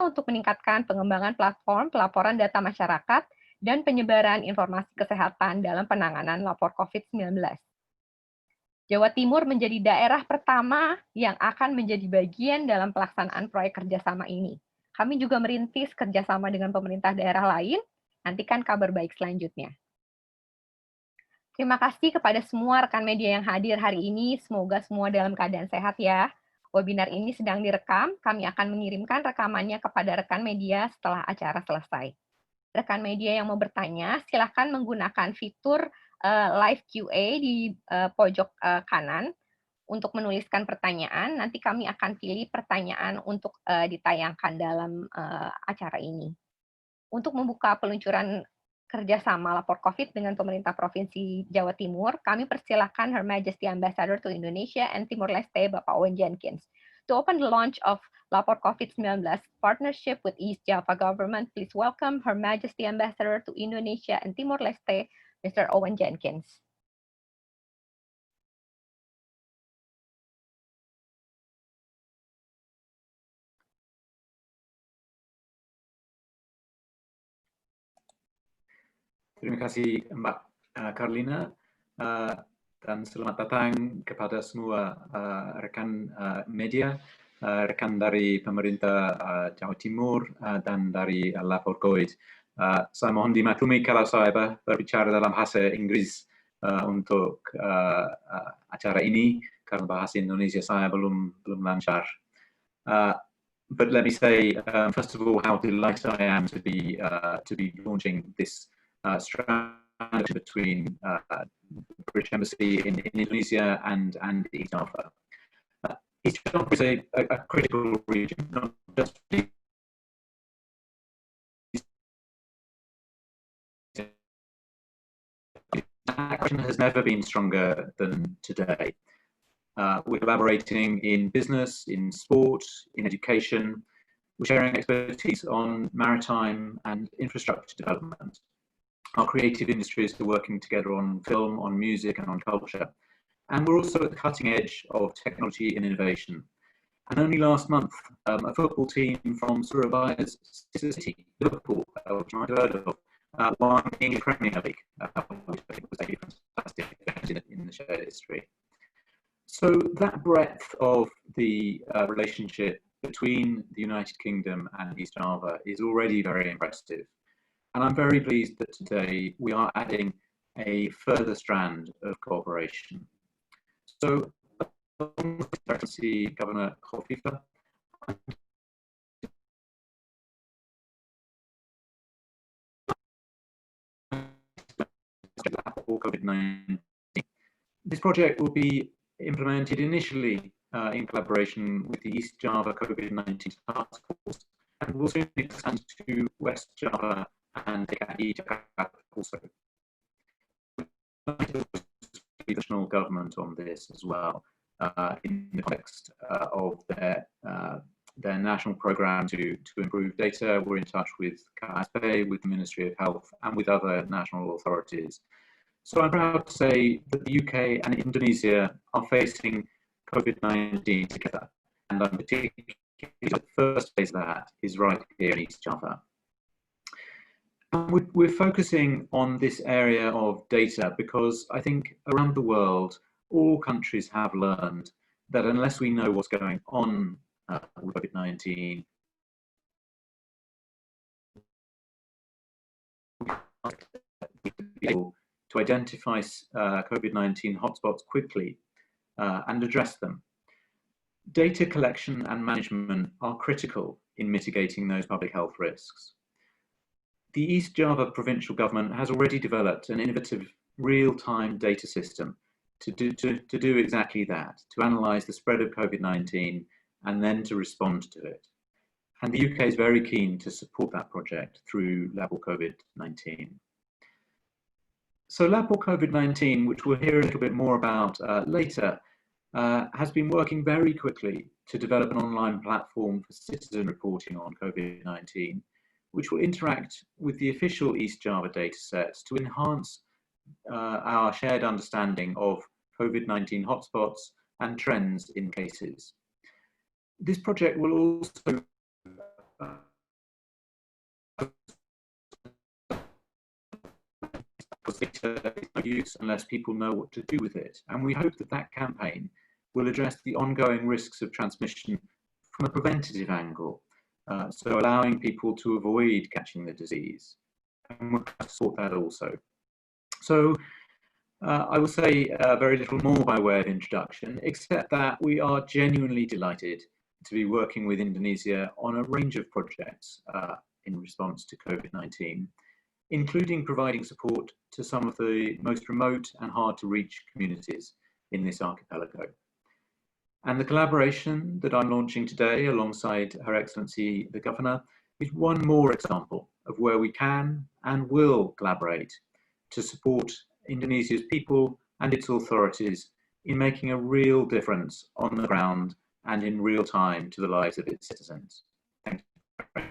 untuk meningkatkan pengembangan platform pelaporan data masyarakat dan penyebaran informasi kesehatan dalam penanganan lapor COVID-19. Jawa Timur menjadi daerah pertama yang akan menjadi bagian dalam pelaksanaan proyek kerjasama ini. Kami juga merintis kerjasama dengan pemerintah daerah lain. Nantikan kabar baik selanjutnya. Terima kasih kepada semua rekan media yang hadir hari ini. Semoga semua dalam keadaan sehat ya. Webinar ini sedang direkam. Kami akan mengirimkan rekamannya kepada rekan media setelah acara selesai. Rekan media yang mau bertanya, silakan menggunakan fitur live QA di pojok kanan untuk menuliskan pertanyaan. Nanti kami akan pilih pertanyaan untuk ditayangkan dalam acara ini. Untuk membuka peluncuran kerjasama lapor COVID dengan pemerintah Provinsi Jawa Timur, kami persilahkan Her Majesty Ambassador to Indonesia and Timor Leste, Bapak Owen Jenkins. To open the launch of Lapor COVID-19 partnership with East Java Government, please welcome Her Majesty Ambassador to Indonesia and Timor Leste, Mr. Owen Jenkins. Terima kasih Mbak Carlina dan selamat datang kepada semua rekan media, rekan dari pemerintah Jawa Timur dan dari Lapor COVID. Saya mohon dimaklumi kalau saya berbicara dalam bahasa Inggris untuk acara ini karena bahasa Indonesia saya belum lancar. But let me say, first of all, how delighted I am to be launching this strategy between the British Embassy in Indonesia and East Java. East Java is a critical region, not just action has never been stronger than today. We're collaborating in business, in sport, in education. We're sharing expertise on maritime and infrastructure development. Our creative industries are working together on film, on music, and on culture. And we're also at the cutting edge of technology and innovation. And only last month, a football team from Surabaya's sister city, Liverpool, which you might have heard of, won the English Premier League, which I think was a fantastic event in the shared history. So that breadth of the relationship between the United Kingdom and East Java is already very impressive. And I'm very pleased that today we are adding a further strand of cooperation. So, Excellency Governor Khofifa, COVID-19. This project will be implemented initially in collaboration with the East Java COVID-19 task force, and will soon expand to West Java and DKI Jakarta also. The national government on this as well, in the context of their national program to improve data. We're in touch with KSP, with the Ministry of Health, and with other national authorities. So I'm proud to say that the UK and Indonesia are facing COVID-19 together, and I'm particularly the first phase of that is right here in East Java. And we're focusing on this area of data because I think around the world, all countries have learned that unless we know what's going on with COVID-19, to identify COVID-19 hotspots quickly and address them. Data collection and management are critical in mitigating those public health risks. The East Java provincial government has already developed an innovative real-time data system to do exactly that, to analyse the spread of COVID-19 and then to respond to it. And the UK is very keen to support that project through Lapor COVID-19. So Lapor COVID-19, which we'll hear a little bit more about later, has been working very quickly to develop an online platform for citizen reporting on COVID-19, which will interact with the official East Java datasets to enhance our shared understanding of COVID-19 hotspots and trends in cases. This project will also data is no use unless people know what to do with it. And we hope that that campaign will address the ongoing risks of transmission from a preventative angle, so allowing people to avoid catching the disease. And we'll try to sort that also. So I will say very little more by way of introduction, except that we are genuinely delighted to be working with Indonesia on a range of projects in response to COVID-19, including providing support to some of the most remote and hard to reach communities in this archipelago. And the collaboration that I'm launching today alongside Her Excellency the Governor is one more example of where we can and will collaborate to support Indonesia's people and its authorities in making a real difference on the ground and in real time to the lives of its citizens. Thank you.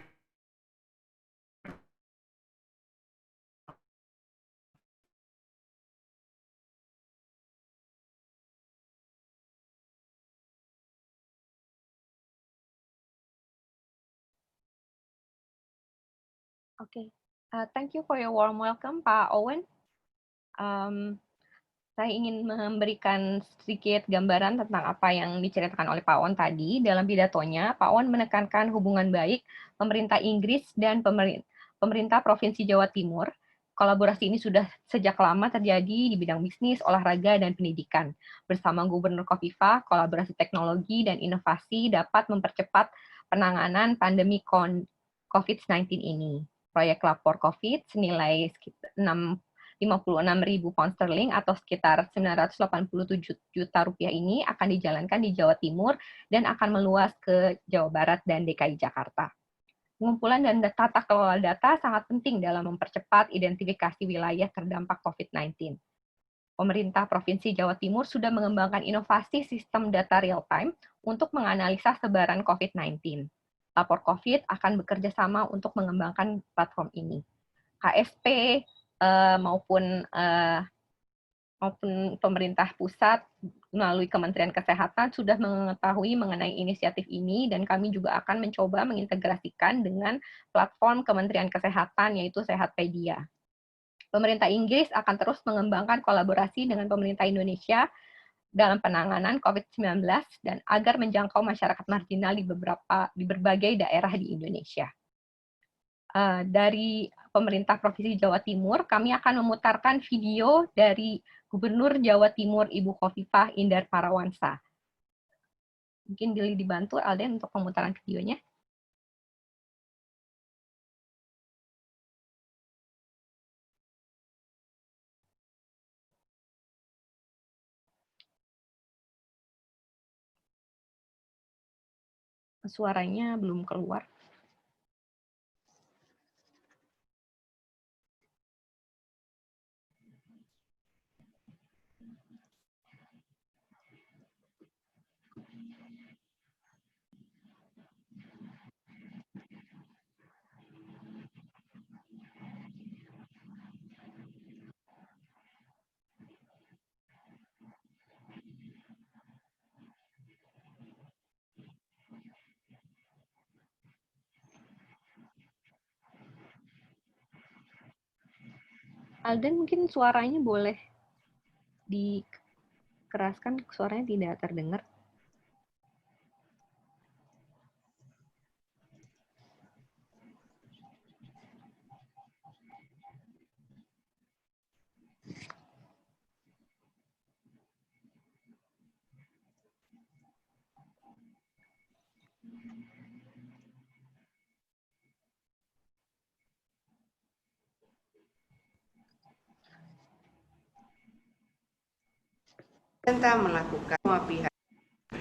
Okay, thank you for your warm welcome, Pak Owen. Saya ingin memberikan sedikit gambaran tentang apa yang diceritakan oleh Pak Owen tadi. Dalam pidatonya, Pak Owen menekankan hubungan baik pemerintah Inggris dan pemerintah Provinsi Jawa Timur. Kolaborasi ini sudah sejak lama terjadi di bidang bisnis, olahraga, dan pendidikan. Bersama Gubernur Khofifah, kolaborasi teknologi dan inovasi dapat mempercepat penanganan pandemi COVID-19 ini. Proyek Lapor COVID senilai sekitar 56.000 pound sterling atau sekitar 987 juta rupiah ini akan dijalankan di Jawa Timur dan akan meluas ke Jawa Barat dan DKI Jakarta. Pengumpulan dan tata kelola data sangat penting dalam mempercepat identifikasi wilayah terdampak COVID-19. Pemerintah Provinsi Jawa Timur sudah mengembangkan inovasi sistem data real-time untuk menganalisa sebaran COVID-19. Lapor COVID akan bekerja sama untuk mengembangkan platform ini. KSP maupun pemerintah pusat melalui Kementerian Kesehatan sudah mengetahui mengenai inisiatif ini dan kami juga akan mencoba mengintegrasikan dengan platform Kementerian Kesehatan yaitu Sehatpedia. Pemerintah Inggris akan terus mengembangkan kolaborasi dengan pemerintah Indonesia dalam penanganan COVID-19 dan agar menjangkau masyarakat marginal di berbagai daerah di Indonesia. Dari pemerintah Provinsi Jawa Timur, kami akan memutarkan video dari Gubernur Jawa Timur Ibu Khofifah Indar Parawansa. Mungkin dibantu Alden untuk pemutaran videonya. Suaranya belum keluar. Alden mungkin suaranya boleh dikeraskan, suaranya tidak terdengar. Kita melakukan semua pihak.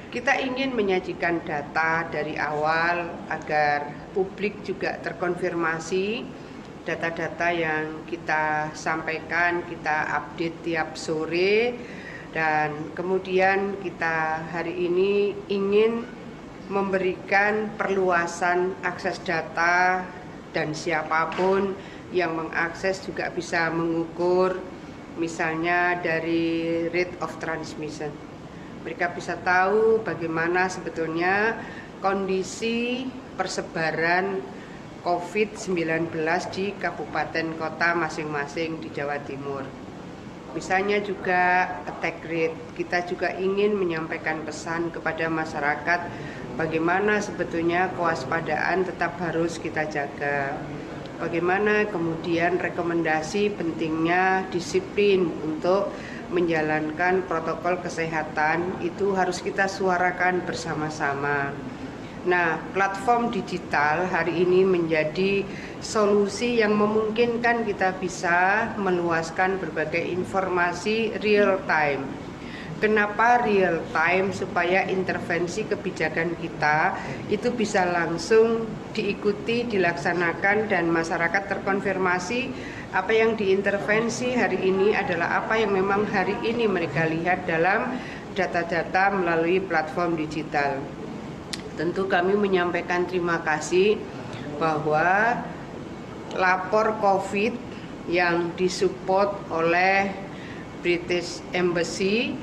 Kita ingin menyajikan data dari awal agar publik juga terkonfirmasi data-data yang kita sampaikan, kita update tiap sore, dan kemudian kita hari ini ingin memberikan perluasan akses data dan siapapun yang mengakses juga bisa mengukur misalnya dari rate of transmission. Mereka bisa tahu bagaimana sebetulnya kondisi persebaran COVID-19 di kabupaten kota masing-masing di Jawa Timur. Misalnya juga attack rate, kita juga ingin menyampaikan pesan kepada masyarakat bagaimana sebetulnya kewaspadaan tetap harus kita jaga. Bagaimana kemudian rekomendasi pentingnya disiplin untuk menjalankan protokol kesehatan itu harus kita suarakan bersama-sama. Nah, platform digital hari ini menjadi solusi yang memungkinkan kita bisa meluaskan berbagai informasi real time. Kenapa real time? Supaya intervensi kebijakan kita itu bisa langsung diikuti, dilaksanakan, dan masyarakat terkonfirmasi apa yang diintervensi hari ini adalah apa yang memang hari ini mereka lihat dalam data-data melalui platform digital. Tentu kami menyampaikan terima kasih bahwa lapor COVID yang disupport oleh British Embassy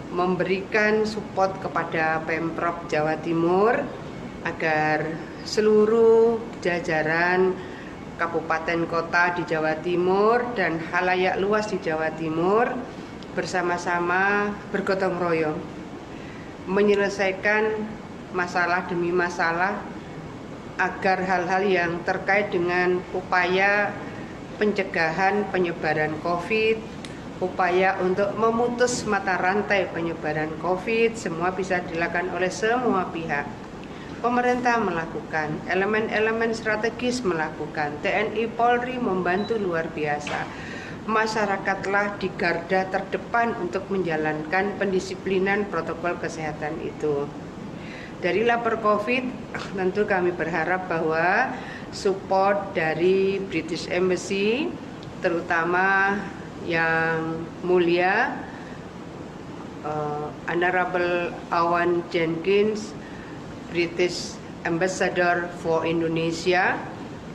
memberikan support kepada Pemprov Jawa Timur agar seluruh jajaran kabupaten kota di Jawa Timur dan halayak luas di Jawa Timur bersama-sama bergotong royong menyelesaikan masalah demi masalah agar hal-hal yang terkait dengan upaya pencegahan penyebaran COVID, upaya untuk memutus mata rantai penyebaran COVID, semua bisa dilakukan oleh semua pihak. Pemerintah melakukan, elemen-elemen strategis melakukan, TNI Polri membantu luar biasa. Masyarakatlah di garda terdepan untuk menjalankan pendisiplinan protokol kesehatan itu. Dari lapor COVID, tentu kami berharap bahwa support dari British Embassy, terutama yang mulia Honorable Awan Jenkins, British Ambassador for Indonesia,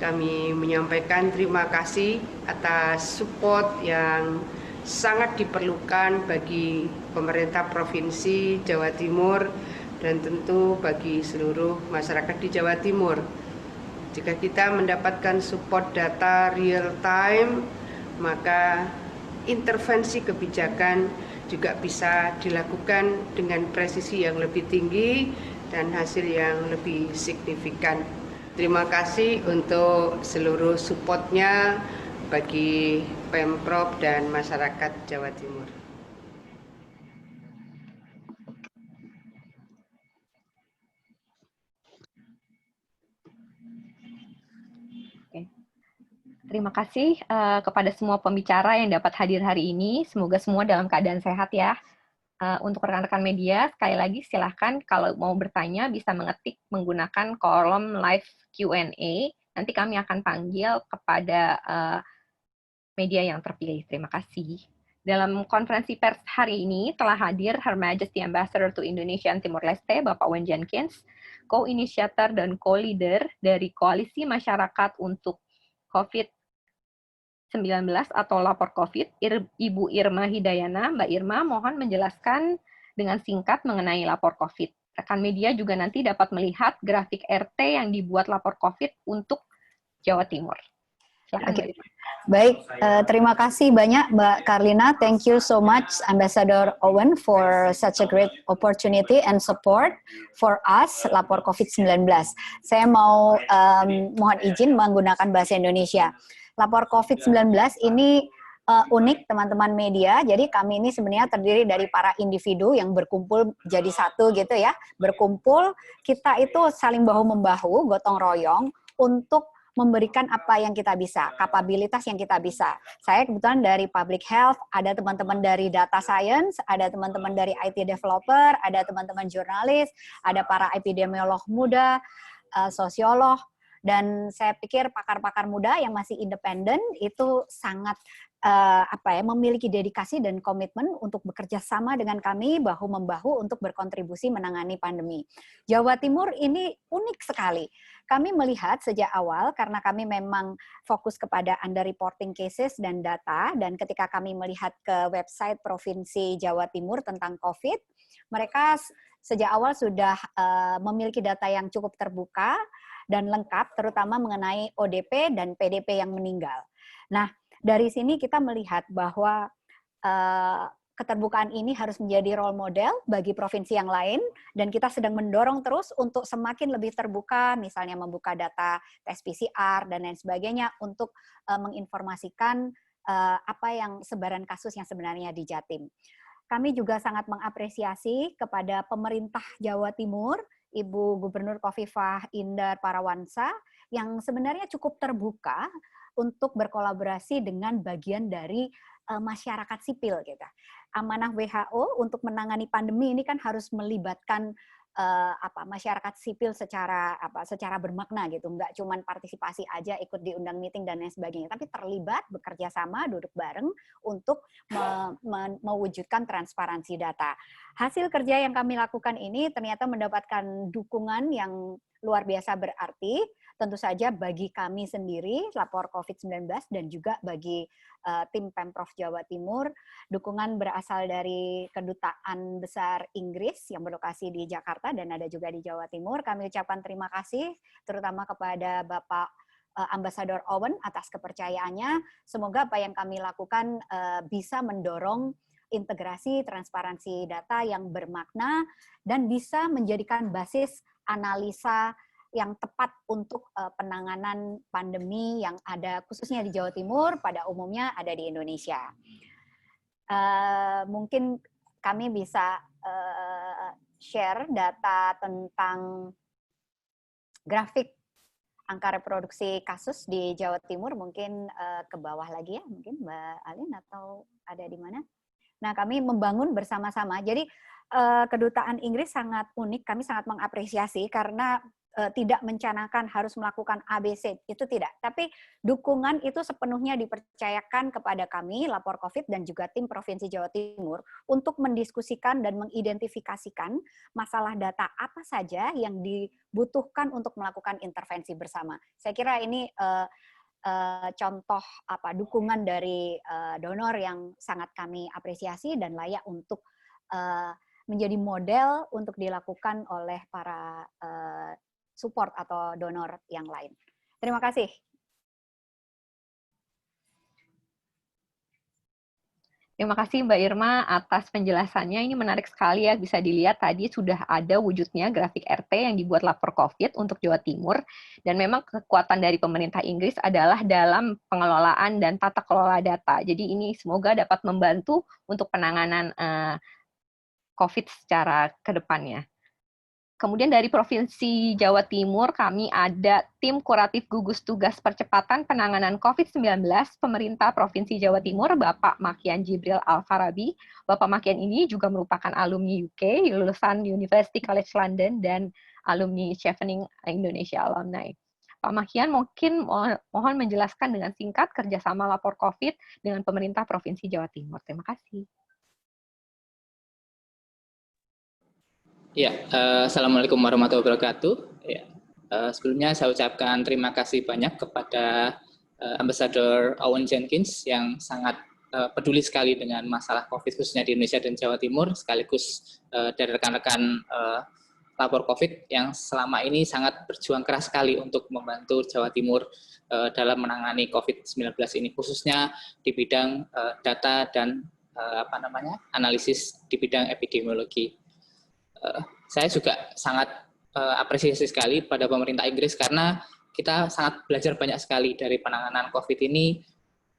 kami menyampaikan terima kasih atas support yang sangat diperlukan bagi pemerintah Provinsi Jawa Timur dan tentu bagi seluruh masyarakat di Jawa Timur. Jika kita mendapatkan support data real time, maka intervensi kebijakan juga bisa dilakukan dengan presisi yang lebih tinggi dan hasil yang lebih signifikan. Terima kasih untuk seluruh supportnya bagi Pemprov dan masyarakat Jawa Timur. Terima kasih kepada semua pembicara yang dapat hadir hari ini. Semoga semua dalam keadaan sehat ya. Untuk rekan-rekan media, sekali lagi silahkan kalau mau bertanya bisa mengetik menggunakan kolom live Q&A. Nanti kami akan panggil kepada media yang terpilih. Terima kasih. Dalam konferensi pers hari ini telah hadir Her Majesty Ambassador to Indonesia and Timor Leste, Bapak Owen Jenkins, co-initiator dan co-leader dari Koalisi Masyarakat untuk COVID-19 atau Lapor COVID, Ibu Irma Hidayana. Mbak Irma, mohon menjelaskan dengan singkat mengenai Lapor COVID. Rekan media juga nanti dapat melihat grafik RT yang dibuat Lapor COVID untuk Jawa Timur. Silakan, Mbak Irma. Baik, terima kasih banyak Mbak Karlina. Thank you so much Ambassador Owen for such a great opportunity and support for us Lapor COVID-19. Saya mau mohon izin menggunakan bahasa Indonesia. Lapor COVID-19 ini unik teman-teman media. Jadi kami ini sebenarnya terdiri dari para individu yang berkumpul jadi satu gitu ya. Berkumpul, kita itu saling bahu-membahu, gotong royong untuk memberikan apa yang kita bisa, kapabilitas yang kita bisa. Saya kebetulan dari public health, ada teman-teman dari data science, ada teman-teman dari IT developer, ada teman-teman jurnalis, ada para epidemiolog muda, sosiolog, dan saya pikir pakar-pakar muda yang masih independen itu sangat memiliki dedikasi dan komitmen untuk bekerja sama dengan kami bahu-membahu untuk berkontribusi menangani pandemi. Jawa Timur ini unik sekali. Kami melihat sejak awal karena kami memang fokus kepada underreporting cases dan data, dan ketika kami melihat ke website Provinsi Jawa Timur tentang COVID, mereka sejak awal sudah memiliki data yang cukup terbuka, dan lengkap, terutama mengenai ODP dan PDP yang meninggal. Nah, dari sini kita melihat bahwa keterbukaan ini harus menjadi role model bagi provinsi yang lain, dan kita sedang mendorong terus untuk semakin lebih terbuka, misalnya membuka data tes PCR dan lain sebagainya untuk menginformasikan apa yang sebaran kasus yang sebenarnya di Jatim. Kami juga sangat mengapresiasi kepada pemerintah Jawa Timur, Ibu Gubernur Khofifah Indar Parawansa, yang sebenarnya cukup terbuka untuk berkolaborasi dengan bagian dari masyarakat sipil gitu. Amanah WHO untuk menangani pandemi ini kan harus melibatkan masyarakat sipil secara bermakna gitu, nggak cuma partisipasi aja, ikut diundang meeting dan lain sebagainya, tapi terlibat, bekerja sama, duduk bareng untuk mewujudkan transparansi data. Hasil kerja yang kami lakukan ini ternyata mendapatkan dukungan yang luar biasa berarti, tentu saja bagi kami sendiri, lapor COVID-19, dan juga bagi tim Pemprov Jawa Timur. Dukungan berasal dari Kedutaan Besar Inggris yang berlokasi di Jakarta dan ada juga di Jawa Timur. Kami ucapkan terima kasih, terutama kepada Bapak Ambassador Owen atas kepercayaannya. Semoga apa yang kami lakukan bisa mendorong integrasi transparansi data yang bermakna dan bisa menjadikan basis analisa yang tepat untuk penanganan pandemi yang ada khususnya di Jawa Timur, pada umumnya ada di Indonesia. Mungkin kami bisa share data tentang grafik angka reproduksi kasus di Jawa Timur, mungkin ke bawah lagi ya, mungkin Mbak Alin atau ada di mana? Nah, kami membangun bersama-sama. Jadi Kedutaan Inggris sangat unik, kami sangat mengapresiasi karena tidak mencanangkan harus melakukan ABC, itu tidak. Tapi dukungan itu sepenuhnya dipercayakan kepada kami, Lapor COVID, dan juga tim Provinsi Jawa Timur, untuk mendiskusikan dan mengidentifikasikan masalah data apa saja yang dibutuhkan untuk melakukan intervensi bersama. Saya kira ini contoh dukungan dari donor yang sangat kami apresiasi dan layak untuk menjadi model untuk dilakukan oleh para support atau donor yang lain. Terima kasih. Terima kasih Mbak Irma atas penjelasannya. Ini menarik sekali ya, bisa dilihat tadi sudah ada wujudnya grafik RT yang dibuat Lapor COVID untuk Jawa Timur. Dan memang kekuatan dari pemerintah Inggris adalah dalam pengelolaan dan tata kelola data. Jadi ini semoga dapat membantu untuk penanganan COVID secara ke depannya. Kemudian dari Provinsi Jawa Timur, kami ada tim kuratif gugus tugas percepatan penanganan COVID-19 pemerintah Provinsi Jawa Timur, Bapak Makian Jibril Al-Farabi. Bapak Makian ini juga merupakan alumni UK, lulusan University College London, dan alumni Chevening Indonesia Alumni. Pak Makian mungkin mohon menjelaskan dengan singkat kerjasama lapor COVID dengan pemerintah Provinsi Jawa Timur. Terima kasih. Ya, Assalamualaikum warahmatullahi wabarakatuh. Ya, sebelumnya saya ucapkan terima kasih banyak kepada Ambassador Owen Jenkins yang sangat peduli sekali dengan masalah COVID khususnya di Indonesia dan Jawa Timur, sekaligus dari rekan-rekan lapor COVID yang selama ini sangat berjuang keras sekali untuk membantu Jawa Timur dalam menangani COVID-19 ini, khususnya di bidang data dan analisis di bidang epidemiologi. Saya juga sangat apresiasi sekali pada pemerintah Inggris karena kita sangat belajar banyak sekali dari penanganan COVID ini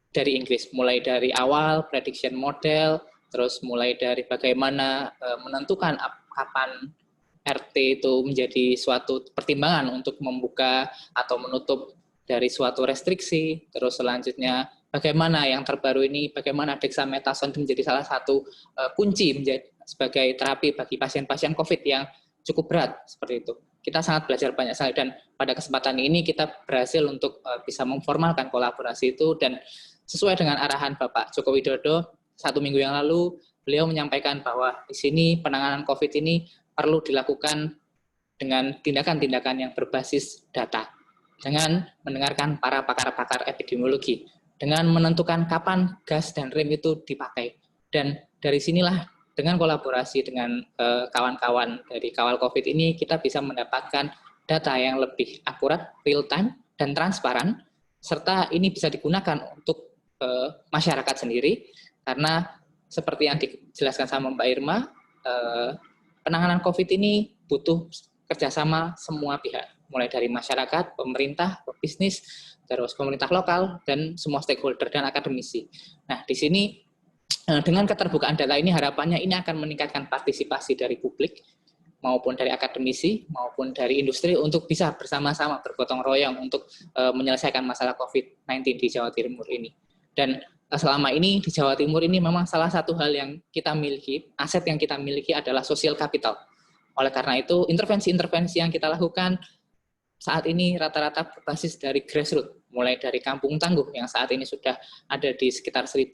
dari Inggris, mulai dari awal prediction model, terus mulai dari bagaimana menentukan kapan RT itu menjadi suatu pertimbangan untuk membuka atau menutup dari suatu restriksi, terus selanjutnya bagaimana yang terbaru ini, bagaimana dexamethasone menjadi salah satu kunci menjadi sebagai terapi bagi pasien-pasien COVID yang cukup berat, seperti itu. Kita sangat belajar banyak sekali, dan pada kesempatan ini kita berhasil untuk bisa memformalkan kolaborasi itu, dan sesuai dengan arahan Bapak Joko Widodo, 1 minggu yang lalu, beliau menyampaikan bahwa di sini penanganan COVID ini perlu dilakukan dengan tindakan-tindakan yang berbasis data, dengan mendengarkan para pakar-pakar epidemiologi, dengan menentukan kapan gas dan rem itu dipakai. Dan dari sinilah dengan kolaborasi dengan kawan-kawan dari Kawal COVID ini, kita bisa mendapatkan data yang lebih akurat, real time, dan transparan, serta ini bisa digunakan untuk masyarakat sendiri, karena seperti yang dijelaskan sama Mbak Irma, penanganan COVID ini butuh kerjasama semua pihak, mulai dari masyarakat, pemerintah, bisnis, terus pemerintah lokal, dan semua stakeholder dan akademisi. Nah, di sini dengan keterbukaan data ini harapannya ini akan meningkatkan partisipasi dari publik, maupun dari akademisi, maupun dari industri untuk bisa bersama-sama bergotong royong untuk menyelesaikan masalah COVID-19 di Jawa Timur ini. Dan selama ini di Jawa Timur ini memang salah satu hal yang kita miliki, aset yang kita miliki adalah social capital. Oleh karena itu, intervensi-intervensi yang kita lakukan saat ini rata-rata berbasis dari grassroots, mulai dari Kampung Tangguh yang saat ini sudah ada di sekitar 1.502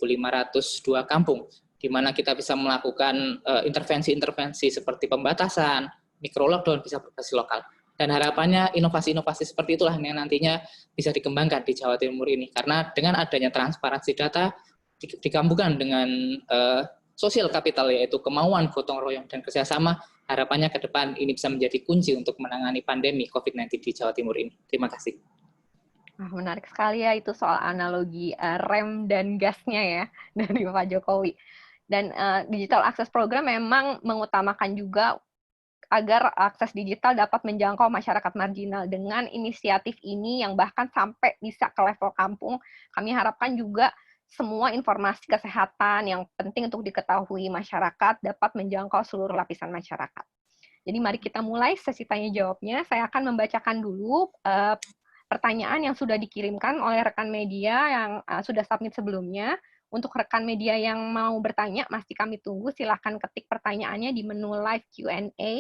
kampung, di mana kita bisa melakukan intervensi-intervensi seperti pembatasan, micro lockdown bisa berbasis lokal. Dan harapannya inovasi-inovasi seperti itulah yang nantinya bisa dikembangkan di Jawa Timur ini. Karena dengan adanya transparansi data, digabungkan dengan social capital, yaitu kemauan gotong royong dan kerjasama, harapannya ke depan ini bisa menjadi kunci untuk menangani pandemi COVID-19 di Jawa Timur ini. Terima kasih. Menarik sekali ya itu soal analogi rem dan gasnya ya dari Pak Jokowi. Dan Digital Access Program memang mengutamakan juga agar akses digital dapat menjangkau masyarakat marginal. Dengan inisiatif ini yang bahkan sampai bisa ke level kampung, kami harapkan juga semua informasi kesehatan yang penting untuk diketahui masyarakat dapat menjangkau seluruh lapisan masyarakat. Jadi mari kita mulai sesi tanya jawabnya. Saya akan membacakan dulu pertanyaan yang sudah dikirimkan oleh rekan media yang sudah submit sebelumnya. Untuk rekan media yang mau bertanya, masih kami tunggu. Silahkan ketik pertanyaannya di menu live Q&A.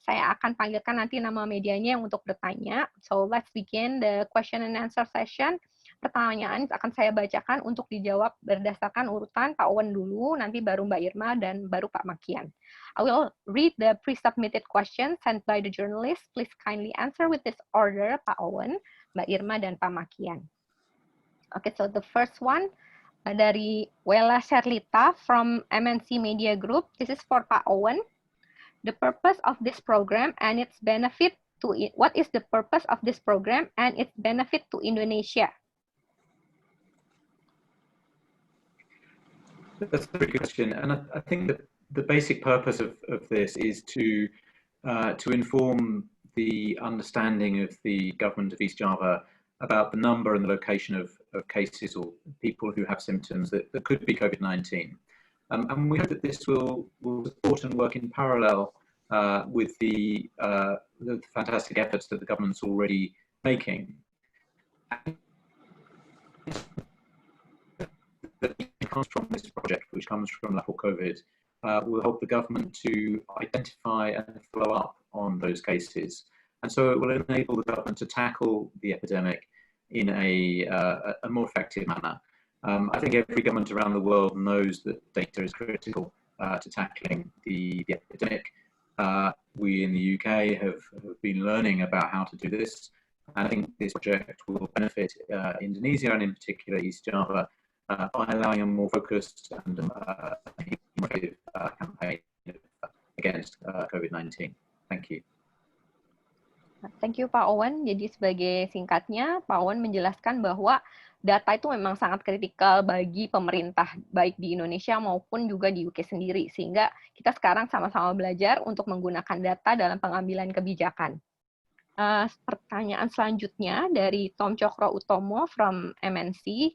Saya akan panggilkan nanti nama medianya yang untuk bertanya. So let's begin the question and answer session. Pertanyaan akan saya bacakan untuk dijawab berdasarkan urutan. Pak Owen dulu, nanti baru Mbak Irma, dan baru Pak Makian. I will read the pre-submitted questions sent by the journalist. Please kindly answer with this order, Pak Owen, Mbak Irma, dan Pak Makian. Okay, so the first one dari Wella Sherlita from MNC Media Group. This is for Pak Owen. The purpose of this program and its benefit to what is the purpose of this program and its benefit to Indonesia? That's a very good question, and I think that the basic purpose of this is to inform the understanding of the government of East Java about the number and the location of cases or people who have symptoms that could be COVID-19. And we hope that this will support and work in parallel with the fantastic efforts that the government's already making. That comes from this project, which comes from Lapor COVID, will help the government to identify and follow up on those cases. And so it will enable the government to tackle the epidemic in a more effective manner. I think every government around the world knows that data is critical to tackling the epidemic. We in the UK have been learning about how to do this, and I think this project will benefit Indonesia and in particular East Java by allowing a more focused and effective campaign against COVID-19. Thank you. Thank you Pak Owen. Jadi sebagai singkatnya, Pak Owen menjelaskan bahwa data itu memang sangat kritikal bagi pemerintah, baik di Indonesia maupun juga di UK sendiri. Sehingga kita sekarang sama-sama belajar untuk menggunakan data dalam pengambilan kebijakan. Pertanyaan selanjutnya dari Tom Cokro Utomo from MNC.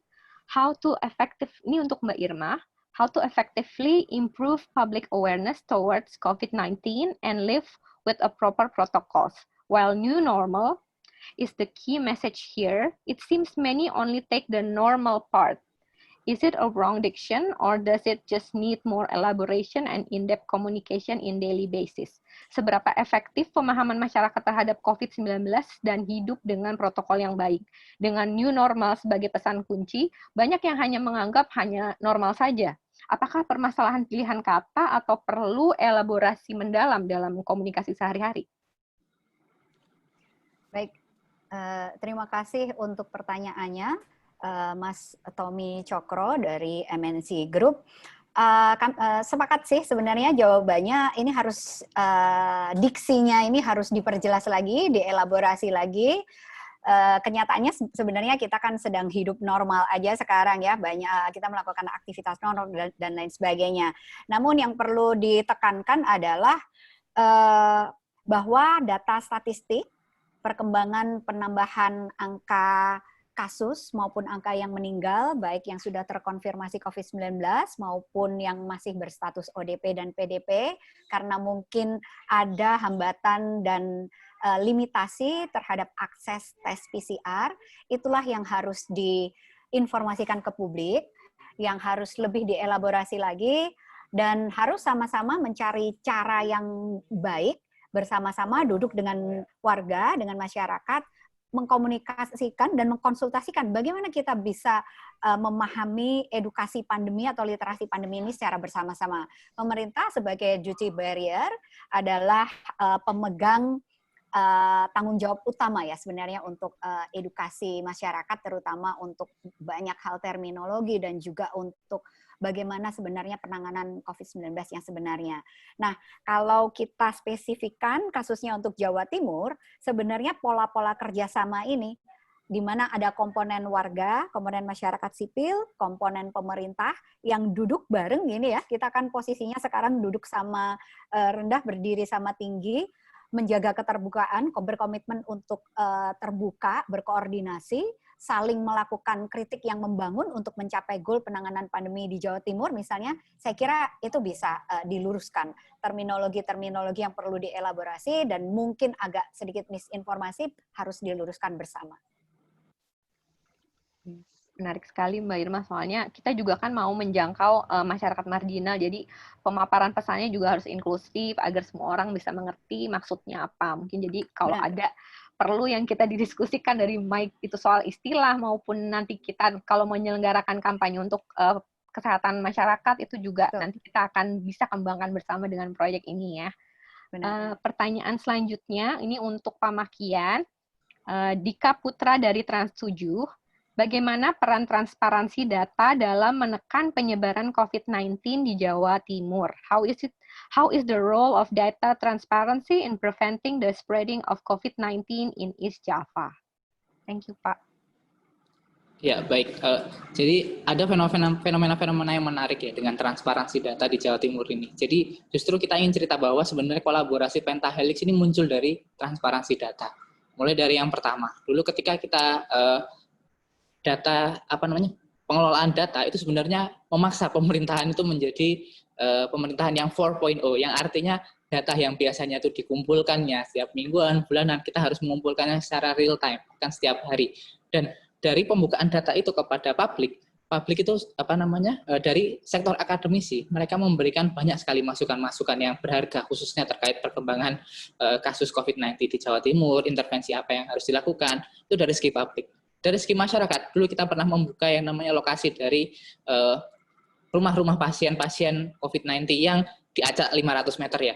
Ini untuk Mbak Irma. How to effectively improve public awareness towards COVID-19 and live with a proper protocols. While new normal is the key message here, it seems many only take the normal part. Is it a wrong diction or does it just need more elaboration and in-depth communication in daily basis? Seberapa efektif pemahaman masyarakat terhadap COVID-19 dan hidup dengan protokol yang baik? Dengan new normal sebagai pesan kunci, banyak yang hanya menganggap hanya normal saja. Apakah permasalahan pilihan kata atau perlu elaborasi mendalam dalam komunikasi sehari-hari? Baik, terima kasih untuk pertanyaannya, Mas Tommy Cokro dari MNC Group. Sepakat sih sebenarnya jawabannya ini harus diksinya ini harus diperjelas lagi, dielaborasi lagi. Kenyataannya sebenarnya kita kan sedang hidup normal aja sekarang ya, banyak kita melakukan aktivitas normal dan lain sebagainya. Namun yang perlu ditekankan adalah bahwa data statistik, perkembangan penambahan angka kasus maupun angka yang meninggal, baik yang sudah terkonfirmasi COVID-19 maupun yang masih berstatus ODP dan PDP, karena mungkin ada hambatan dan limitasi terhadap akses tes PCR, itulah yang harus diinformasikan ke publik, yang harus lebih dielaborasi lagi, dan harus sama-sama mencari cara yang baik, bersama-sama duduk dengan warga, dengan masyarakat, mengkomunikasikan dan mengkonsultasikan bagaimana kita bisa memahami edukasi pandemi atau literasi pandemi ini secara bersama-sama. Pemerintah sebagai duty barrier adalah pemegang tanggung jawab utama ya sebenarnya untuk edukasi masyarakat, terutama untuk banyak hal terminologi dan juga untuk bagaimana sebenarnya penanganan COVID-19 yang sebenarnya. Nah, kalau kita spesifikkan kasusnya untuk Jawa Timur, sebenarnya pola-pola kerjasama ini, di mana ada komponen warga, komponen masyarakat sipil, komponen pemerintah, yang duduk bareng gini ya, kita kan posisinya sekarang duduk sama rendah, berdiri sama tinggi, menjaga keterbukaan, berkomitmen untuk terbuka, berkoordinasi, saling melakukan kritik yang membangun untuk mencapai goal penanganan pandemi di Jawa Timur misalnya, saya kira itu bisa diluruskan. Terminologi-terminologi yang perlu dielaborasi dan mungkin agak sedikit misinformasi harus diluruskan bersama. Menarik sekali Mbak Irma, soalnya kita juga kan mau menjangkau masyarakat marginal, jadi pemaparan pesannya juga harus inklusif agar semua orang bisa mengerti maksudnya apa. Mungkin jadi kalau ada perlu yang kita didiskusikan dari Mike itu soal istilah maupun nanti kita kalau menyelenggarakan kampanye untuk kesehatan masyarakat itu juga nanti kita akan bisa kembangkan bersama dengan proyek ini ya. Pertanyaan selanjutnya ini untuk Pak Makian, Dika Putra dari Trans7. Bagaimana peran transparansi data dalam menekan penyebaran COVID-19 di Jawa Timur? How is the role of data transparency in preventing the spreading of COVID-19 in East Java? Thank you, Pak. Ya, baik. Jadi ada fenomena-fenomena yang menarik ya dengan transparansi data di Jawa Timur ini. Jadi justru kita ingin cerita bahwa sebenarnya kolaborasi pentahelix ini muncul dari transparansi data. Mulai dari yang pertama, dulu ketika kita pengelolaan data itu sebenarnya memaksa pemerintahan itu menjadi pemerintahan yang 4.0, yang artinya data yang biasanya itu dikumpulkannya setiap mingguan, bulanan, kita harus mengumpulkannya secara real time, kan setiap hari. Dan dari pembukaan data itu kepada publik itu dari sektor akademisi, mereka memberikan banyak sekali masukan-masukan yang berharga, khususnya terkait perkembangan kasus COVID-19 di Jawa Timur, intervensi apa yang harus dilakukan, itu dari segi publik. Dari segi masyarakat, dulu kita pernah membuka yang namanya lokasi dari rumah-rumah pasien-pasien COVID-19 yang diacak 500 meter ya.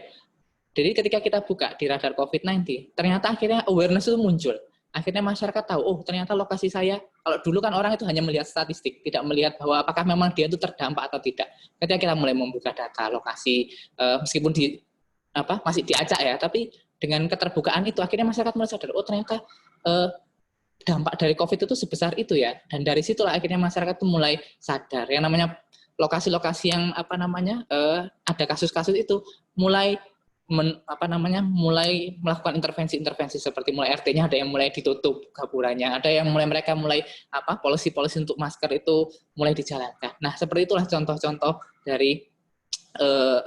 Jadi ketika kita buka di radar COVID-19, ternyata akhirnya awareness itu muncul. Akhirnya masyarakat tahu, oh ternyata lokasi saya, kalau dulu kan orang itu hanya melihat statistik, tidak melihat bahwa apakah memang dia itu terdampak atau tidak. Ketika kita mulai membuka data lokasi, meskipun masih diacak ya, tapi dengan keterbukaan itu akhirnya masyarakat mulai sadar, oh ternyata dampak dari COVID itu sebesar itu ya, dan dari situlah akhirnya masyarakat itu mulai sadar yang namanya lokasi-lokasi yang ada kasus-kasus itu mulai mulai melakukan intervensi-intervensi seperti mulai RT-nya ada yang mulai ditutup gapurannya, ada yang mereka mulai polisi-polisi untuk masker itu mulai dijalankan. Nah seperti itulah contoh-contoh dari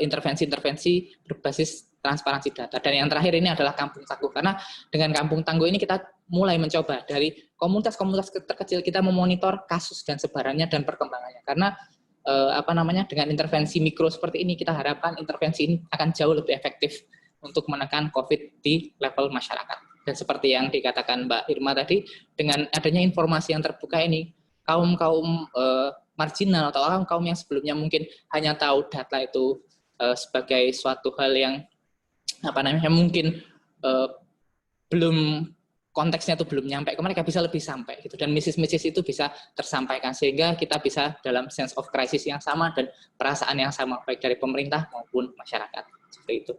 intervensi-intervensi berbasis transparansi data. Dan yang terakhir ini adalah Kampung Tangguh, karena dengan Kampung Tangguh ini kita mulai mencoba dari komunitas-komunitas terkecil kita memonitor kasus dan sebarannya dan perkembangannya. Karena dengan intervensi mikro seperti ini kita harapkan intervensi ini akan jauh lebih efektif untuk menekan COVID di level masyarakat. Dan seperti yang dikatakan Mbak Irma tadi, dengan adanya informasi yang terbuka ini, kaum-kaum marginal atau kaum yang sebelumnya mungkin hanya tahu data itu sebagai suatu hal yang mungkin belum konteksnya itu belum nyampe ke mereka bisa lebih sampai gitu, dan message itu bisa tersampaikan sehingga kita bisa dalam sense of crisis yang sama dan perasaan yang sama baik dari pemerintah maupun masyarakat seperti itu.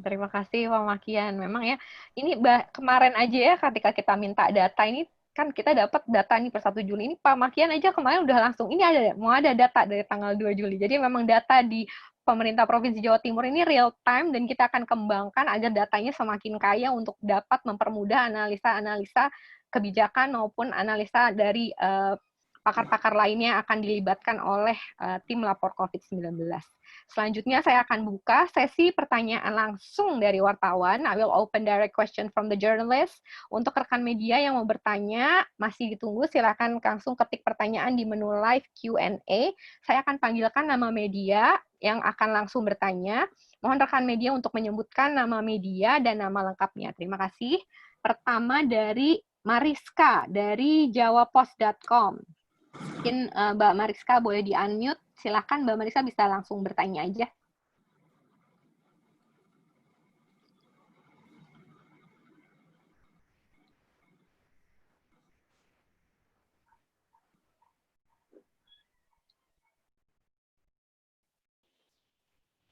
Terima kasih Pak Makian. Memang ya, ini kemarin aja ya ketika kita minta data ini, kan kita dapat data nih per 1 Juli ini, Pak Makian aja kemarin udah langsung, ini mau ada data dari tanggal 2 Juli. Jadi memang data di pemerintah Provinsi Jawa Timur ini real time, dan kita akan kembangkan agar datanya semakin kaya untuk dapat mempermudah analisa-analisa kebijakan maupun analisa dari pakar-pakar lainnya yang akan dilibatkan oleh tim lapor COVID-19. Selanjutnya saya akan buka sesi pertanyaan langsung dari wartawan. I will open direct question from the journalist. Untuk rekan media yang mau bertanya, masih ditunggu, silakan langsung ketik pertanyaan di menu live Q&A. Saya akan panggilkan nama media yang akan langsung bertanya. Mohon rekan media untuk menyebutkan nama media dan nama lengkapnya. Terima kasih. Pertama dari Mariska, dari jawapos.com. Mungkin Mbak Mariska boleh di-unmute. Silakan Mbak Mariska bisa langsung bertanya aja.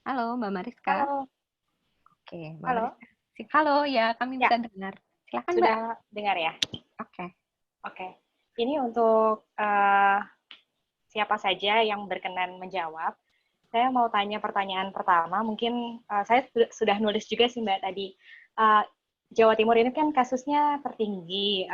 Halo Mbak Mariska. Halo. Oke, Mbak Halo. Mariska. Halo, ya kami bisa dengar. Silakan Mbak. Sudah dengar ya? Oke. Ini untuk siapa saja yang berkenan menjawab. Saya mau tanya pertanyaan pertama, mungkin saya sudah nulis juga sih Mbak tadi. Jawa Timur ini kan kasusnya tertinggi,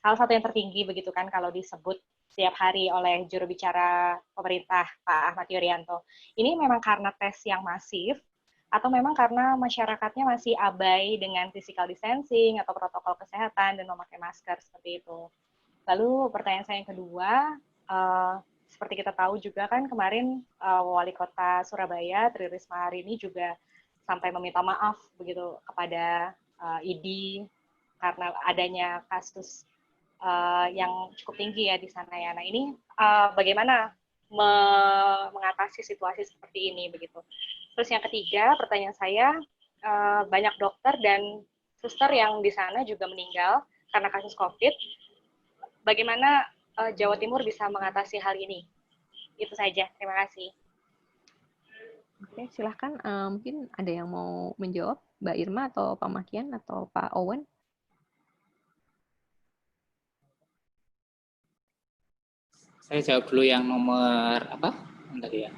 salah satu yang tertinggi begitu kan kalau disebut setiap hari oleh juru bicara pemerintah Pak Ahmad Yuryanto. Ini memang karena tes yang masif, atau memang karena masyarakatnya masih abai dengan physical distancing atau protokol kesehatan dan memakai masker seperti itu. Lalu pertanyaan saya yang kedua, seperti kita tahu juga kan kemarin Wali Kota Surabaya Tri Risma hari ini juga sampai meminta maaf begitu kepada ID karena adanya kasus yang cukup tinggi ya di sana ya. Nah ini bagaimana mengatasi situasi seperti ini begitu. Terus yang ketiga pertanyaan saya, banyak dokter dan suster yang di sana juga meninggal karena kasus COVID. Bagaimana Jawa Timur bisa mengatasi hal ini? Itu saja. Terima kasih. Oke, silahkan. Mungkin ada yang mau menjawab, Mbak Irma atau Pak Makian atau Pak Owen? Saya jawab dulu yang nomor apa? Yang tadi ya.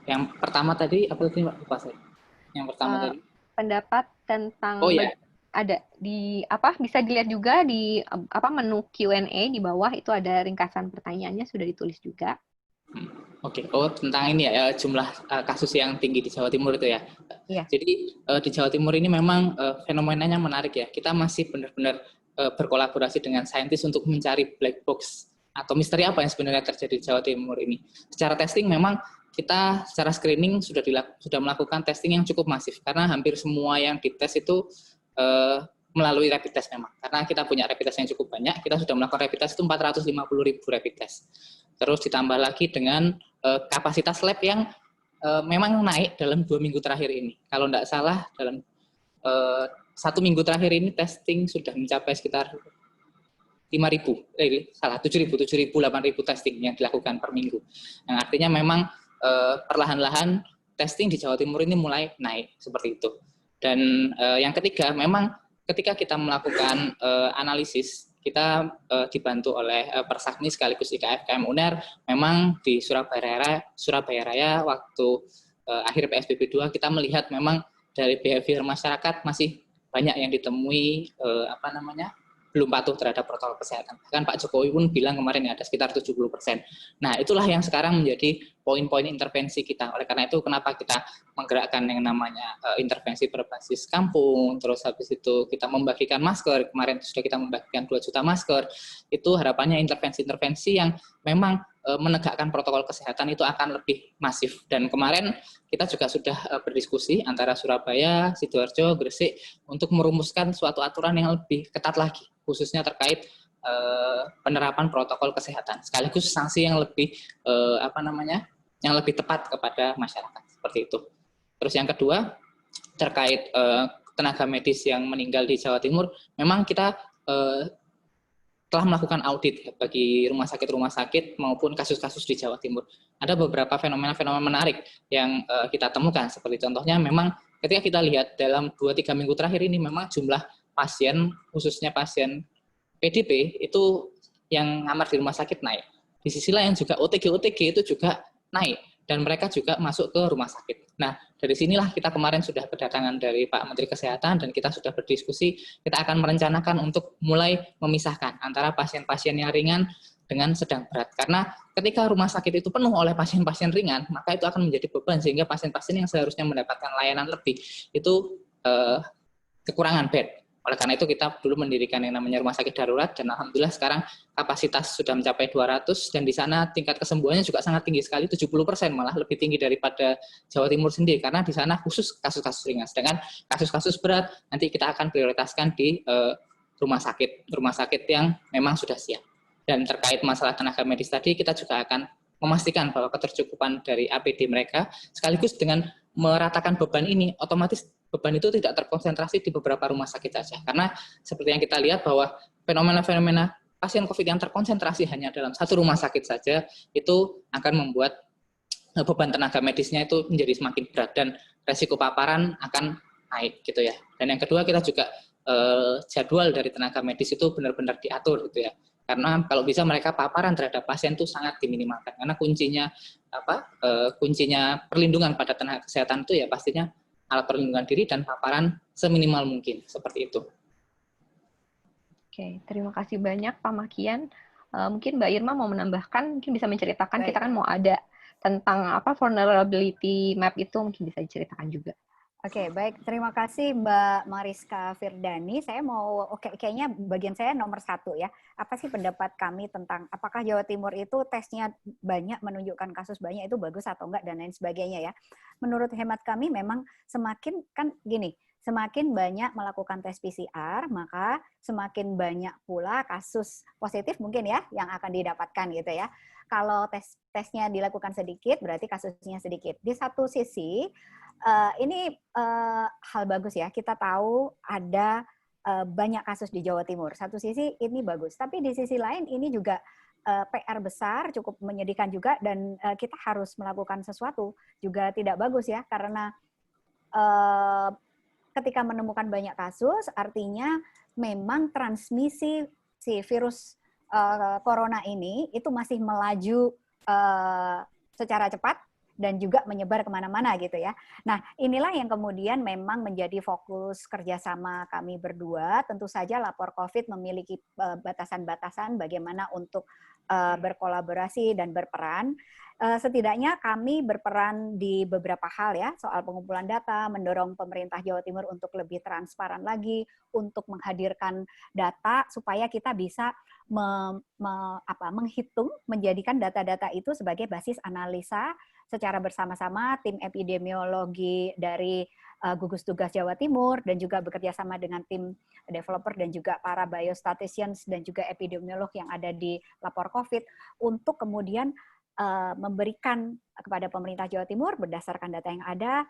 Yang pertama tadi apa tadi Mbak? Lupa saya. Yang pertama tadi. Pendapat tentang ada di bisa dilihat juga di menu Q&A di bawah itu ada ringkasan pertanyaannya sudah ditulis juga. Oke. Oh, tentang ini ya jumlah kasus yang tinggi di Jawa Timur itu ya. Iya. Jadi di Jawa Timur ini memang fenomenanya menarik ya. Kita masih benar-benar berkolaborasi dengan saintis untuk mencari black box atau misteri apa yang sebenarnya terjadi di Jawa Timur ini. Secara testing memang kita secara screening sudah melakukan testing yang cukup masif karena hampir semua yang dites itu melalui rapid test memang. Karena kita punya rapid test yang cukup banyak, kita sudah melakukan rapid test itu 450.000 rapid test. Terus ditambah lagi dengan kapasitas lab yang memang naik dalam 2 minggu terakhir ini. Kalau tidak salah dalam 1 minggu terakhir ini testing sudah mencapai sekitar 7.000, 8.000 testing yang dilakukan per minggu. Yang artinya memang perlahan-lahan testing di Jawa Timur ini mulai naik seperti itu. Dan yang ketiga, memang ketika kita melakukan analisis, kita dibantu oleh Persakni sekaligus IKF KM UNER. Memang di Surabaya Raya waktu akhir PSBB 2 kita melihat memang dari behavior masyarakat masih banyak yang ditemui belum patuh terhadap protokol kesehatan. Bahkan Pak Jokowi pun bilang kemarin ada sekitar 70%. Nah, itulah yang sekarang menjadi poin-poin intervensi kita. Oleh karena itu, kenapa kita menggerakkan yang namanya intervensi berbasis kampung, terus habis itu kita membagikan masker, kemarin sudah kita membagikan 2 juta masker, itu harapannya intervensi-intervensi yang memang menegakkan protokol kesehatan itu akan lebih masif. Dan kemarin kita juga sudah berdiskusi antara Surabaya, Sidoarjo, Gresik untuk merumuskan suatu aturan yang lebih ketat lagi, khususnya terkait penerapan protokol kesehatan, sekaligus sanksi yang lebih yang lebih tepat kepada masyarakat seperti itu. Terus yang kedua terkait tenaga medis yang meninggal di Jawa Timur, memang kita telah melakukan audit bagi rumah sakit maupun kasus-kasus di Jawa Timur. Ada beberapa fenomena-fenomena menarik yang kita temukan, seperti contohnya memang ketika kita lihat dalam 2-3 minggu terakhir ini memang jumlah pasien, khususnya pasien PDP, itu yang ngamar di rumah sakit naik. Di sisi lain juga OTG itu juga naik, dan mereka juga masuk ke rumah sakit. Nah, dari sinilah kita kemarin sudah kedatangan dari Pak Menteri Kesehatan dan kita sudah berdiskusi, kita akan merencanakan untuk mulai memisahkan antara pasien-pasien yang ringan dengan sedang berat. Karena ketika rumah sakit itu penuh oleh pasien-pasien ringan, maka itu akan menjadi beban sehingga pasien-pasien yang seharusnya mendapatkan layanan lebih itu kekurangan bed. Oleh karena itu kita dulu mendirikan yang namanya rumah sakit darurat, dan alhamdulillah sekarang kapasitas sudah mencapai 200, dan di sana tingkat kesembuhannya juga sangat tinggi sekali, 70%, malah lebih tinggi daripada Jawa Timur sendiri, karena di sana khusus kasus-kasus ringan. Sedangkan kasus-kasus berat nanti kita akan prioritaskan di rumah sakit yang memang sudah siap. Dan terkait masalah tenaga medis tadi, kita juga akan memastikan bahwa ketercukupan dari APD mereka, sekaligus dengan meratakan beban ini, otomatis beban itu tidak terkonsentrasi di beberapa rumah sakit saja. Karena seperti yang kita lihat bahwa fenomena-fenomena pasien COVID yang terkonsentrasi hanya dalam satu rumah sakit saja, itu akan membuat beban tenaga medisnya itu menjadi semakin berat dan resiko paparan akan naik gitu ya. Dan yang kedua, kita juga jadwal dari tenaga medis itu benar-benar diatur gitu ya. Karena kalau bisa mereka paparan terhadap pasien itu sangat diminimalkan. Karena kuncinya perlindungan pada tenaga kesehatan itu ya pastinya alat perlindungan diri dan paparan seminimal mungkin, seperti itu. Oke, terima kasih banyak Pak Makian. Mungkin Mbak Irma mau menambahkan, mungkin bisa menceritakan. Baik. Kita kan mau ada tentang vulnerability map itu, mungkin bisa diceritakan juga. Oke, baik. Terima kasih Mbak Mariska Firdani. Saya mau, kayaknya bagian saya nomor 1 ya. Apa sih pendapat kami tentang apakah Jawa Timur itu tesnya banyak, menunjukkan kasus banyak, itu bagus atau enggak, dan lain sebagainya ya. Menurut hemat kami memang semakin, kan gini, semakin banyak melakukan tes PCR, maka semakin banyak pula kasus positif mungkin ya yang akan didapatkan gitu ya. Kalau tesnya dilakukan sedikit, berarti kasusnya sedikit. Di satu sisi, ini hal bagus ya, kita tahu ada banyak kasus di Jawa Timur. Satu sisi ini bagus, tapi di sisi lain ini juga PR besar, cukup menyedihkan juga, dan kita harus melakukan sesuatu juga tidak bagus ya, karena ketika menemukan banyak kasus, artinya memang transmisi si virus corona ini itu masih melaju secara cepat dan juga menyebar kemana-mana gitu ya. Nah, inilah yang kemudian memang menjadi fokus kerjasama kami berdua. Tentu saja Lapor COVID memiliki batasan-batasan bagaimana untuk berkolaborasi dan berperan. Setidaknya kami berperan di beberapa hal ya, soal pengumpulan data, mendorong pemerintah Jawa Timur untuk lebih transparan lagi, untuk menghadirkan data supaya kita bisa menghitung, menjadikan data-data itu sebagai basis analisa secara bersama-sama tim epidemiologi dari gugus tugas Jawa Timur dan juga bekerja sama dengan tim developer dan juga para biostatisticians dan juga epidemiolog yang ada di Lapor COVID untuk kemudian memberikan kepada pemerintah Jawa Timur berdasarkan data yang ada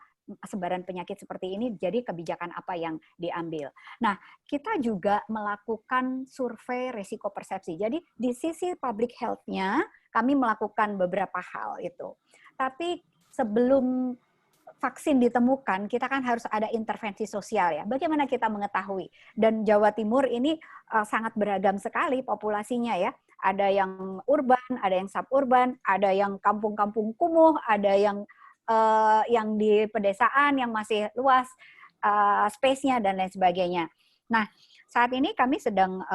sebaran penyakit seperti ini, jadi kebijakan apa yang diambil. Nah, kita juga melakukan survei risiko persepsi. Jadi di sisi public health-nya kami melakukan beberapa hal itu. Tapi sebelum vaksin ditemukan, kita kan harus ada intervensi sosial ya. Bagaimana kita mengetahui? Dan Jawa Timur ini sangat beragam sekali populasinya ya. Ada yang urban, ada yang suburban, ada yang kampung-kampung kumuh, ada yang di pedesaan yang masih luas space-nya dan lain sebagainya. Nah, saat ini kami sedang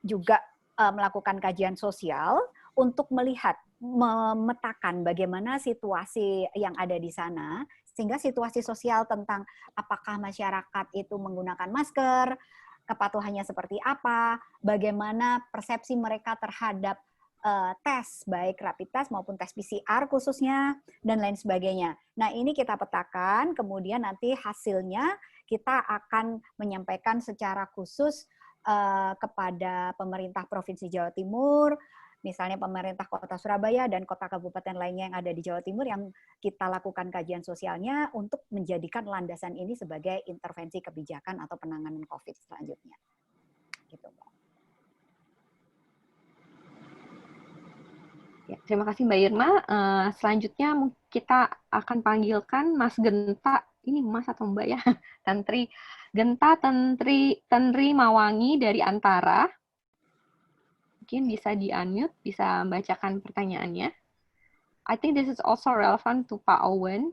juga melakukan kajian sosial untuk melihat, memetakan bagaimana situasi yang ada di sana, sehingga situasi sosial tentang apakah masyarakat itu menggunakan masker, kepatuhannya seperti apa, bagaimana persepsi mereka terhadap tes, baik rapid test maupun tes PCR khususnya, dan lain sebagainya. Nah, ini kita petakan, kemudian nanti hasilnya kita akan menyampaikan secara khusus kepada pemerintah Provinsi Jawa Timur, misalnya pemerintah Kota Surabaya dan kota kabupaten lainnya yang ada di Jawa Timur yang kita lakukan kajian sosialnya untuk menjadikan landasan ini sebagai intervensi kebijakan atau penanganan COVID selanjutnya. Gitu, Mbak. Ya, terima kasih Mbak Irma. Selanjutnya kita akan panggilkan Mas Genta. Ini Mas atau Mbak ya? Genta Tenri Mawangi dari Antara. Mungkin bisa di-unmute, bisa membacakan pertanyaannya. I think this is also relevant to Pak Owen.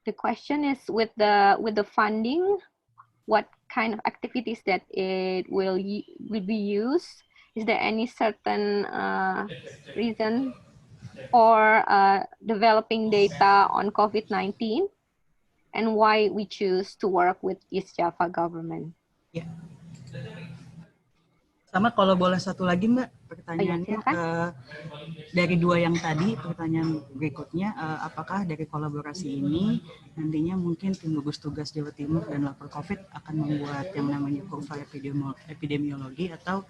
The question is with the funding, what kind of activities that it will be used? Is there any certain reason for developing data on COVID-19, and why we choose to work with East Java government? Ya. Sama kalau boleh satu lagi Mbak, pertanyaannya dari dua yang tadi, pertanyaan berikutnya, apakah dari kolaborasi ini nantinya mungkin tim gugus tugas Jawa Timur dan lapor COVID akan membuat yang namanya kurva epidemiologi atau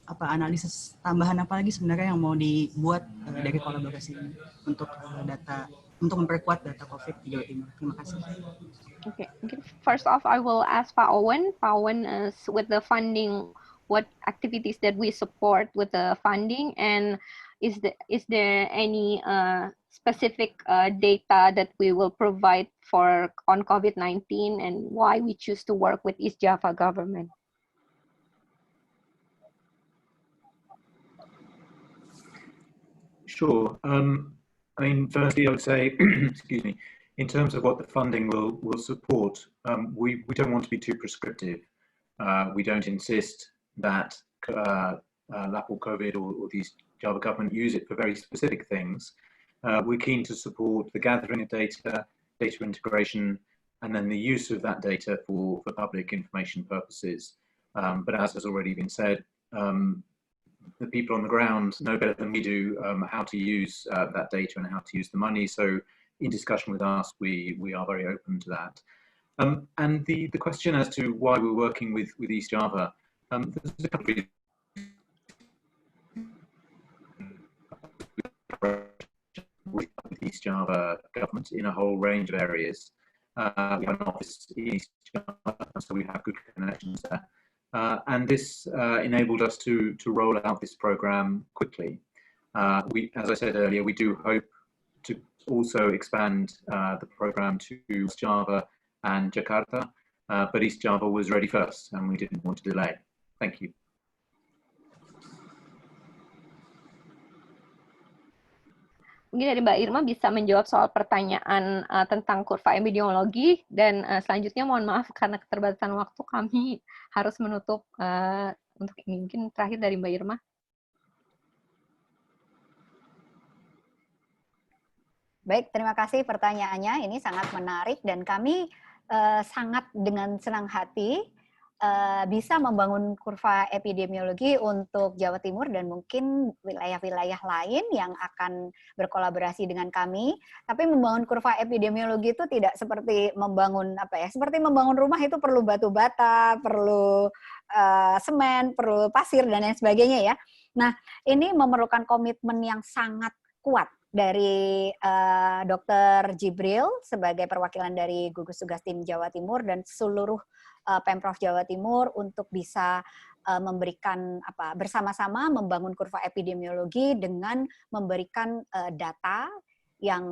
apa analisis tambahan apa lagi sebenarnya yang mau dibuat dari kolaborasi ini untuk data, untuk memperkuat data COVID di Jawa Timur? Terima kasih. Okay. First off, I will ask Pak Owen. Pak Owen is with the funding. What activities that we support with the funding, and is there any specific data that we will provide on COVID-19, and why we choose to work with East Java government? Sure. I mean, firstly, I would say, excuse me, in terms of what the funding will support, we don't want to be too prescriptive. We don't insist that LAPOR COVID or the East Java government use it for very specific things. We're keen to support the gathering of data integration, and then the use of that data for public information purposes. But as has already been said, the people on the ground know better than we do how to use that data and how to use the money. So in discussion with us, we are very open to that. And the question as to why we're working with East Java, there's a couple of with East Java government in a whole range of areas. We have an office in East Java, so we have good connections there. And this enabled us to roll out this program quickly. As I said earlier, we do hope to also expand the program to East Java and Jakarta, but East Java was ready first, and we didn't want to delay. Thank you. Mungkin dari Mbak Irma bisa menjawab soal pertanyaan tentang kurva epidemiologi, dan selanjutnya mohon maaf karena keterbatasan waktu kami harus menutup untuk ini. Mungkin terakhir dari Mbak Irma. Baik, terima kasih pertanyaannya. Ini sangat menarik dan kami sangat dengan senang hati bisa membangun kurva epidemiologi untuk Jawa Timur dan mungkin wilayah-wilayah lain yang akan berkolaborasi dengan kami. Tapi membangun kurva epidemiologi itu tidak seperti membangun seperti membangun rumah itu perlu batu bata, perlu semen, perlu pasir dan lain sebagainya ya. Nah, ini memerlukan komitmen yang sangat kuat dari Dr. Jibril sebagai perwakilan dari gugus tugas tim Jawa Timur dan seluruh Pemprov Jawa Timur untuk bisa memberikan bersama-sama membangun kurva epidemiologi dengan memberikan data yang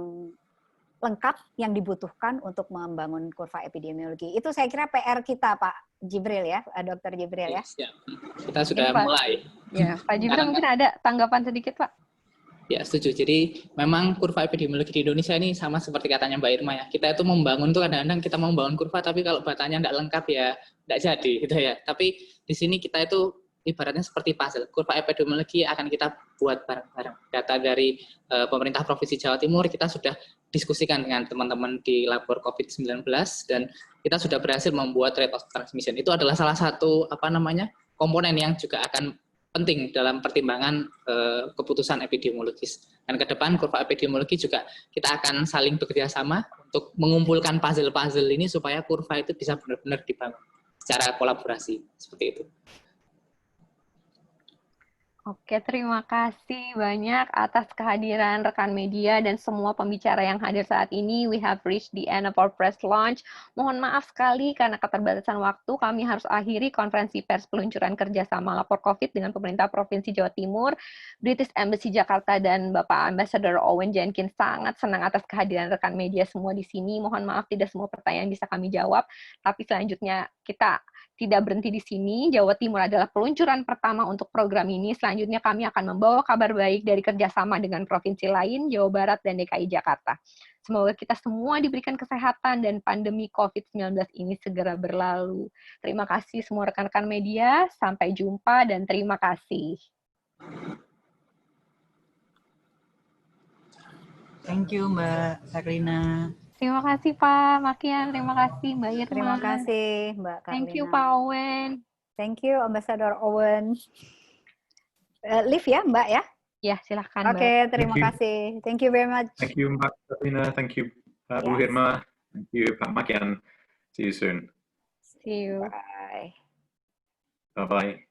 lengkap yang dibutuhkan untuk membangun kurva epidemiologi. Itu saya kira PR kita, Pak Jibril ya, Dr. Jibril ya. Kita sudah mulai. Ya, Pak Jibril mungkin ada tanggapan sedikit, Pak. Ya, setuju. Jadi memang kurva epidemiologi di Indonesia ini sama seperti katanya Mbak Irma ya. Kita itu membangun tuh kadang-kadang kita mau membangun kurva, tapi kalau datanya tidak lengkap ya tidak jadi gitu ya. Tapi di sini kita itu ibaratnya seperti puzzle. Kurva epidemiologi akan kita buat bareng-bareng. Data dari pemerintah Provinsi Jawa Timur kita sudah diskusikan dengan teman-teman di Lapor COVID-19 dan kita sudah berhasil membuat rate of transmission. Itu adalah salah satu komponen yang juga akan penting dalam pertimbangan keputusan epidemiologis. Dan ke depan kurva epidemiologi juga kita akan saling bekerja sama untuk mengumpulkan puzzle-puzzle ini supaya kurva itu bisa benar-benar dibangun secara kolaborasi seperti itu. Oke, terima kasih banyak atas kehadiran rekan media dan semua pembicara yang hadir saat ini. We have reached the end of our press launch. Mohon maaf sekali karena keterbatasan waktu, kami harus akhiri konferensi pers peluncuran kerjasama lapor COVID dengan pemerintah Provinsi Jawa Timur, British Embassy Jakarta, dan Bapak Ambassador Owen Jenkins. Sangat senang atas kehadiran rekan media semua di sini. Mohon maaf tidak semua pertanyaan bisa kami jawab, tapi selanjutnya kita tidak berhenti di sini. Jawa Timur adalah peluncuran pertama untuk program ini. Selanjutnya kami akan membawa kabar baik dari kerjasama dengan provinsi lain, Jawa Barat dan DKI Jakarta. Semoga kita semua diberikan kesehatan dan pandemi COVID-19 ini segera berlalu. Terima kasih semua rekan-rekan media. Sampai jumpa dan terima kasih. Thank you Mbak Karlina. Terima kasih Pak Makian, terima kasih Mbak Irma. Terima kasih Mbak Karlina. Thank you Pak Owen. Thank you Ambassador Owen. Live ya Mbak ya? Ya, silahkan Mbak. Oke, terima kasih. Thank you very much. Thank you, Mbak Karlina. Thank you, Bu Irma. Thank you, Pak Makian. See you soon. See you. Bye. Bye-bye.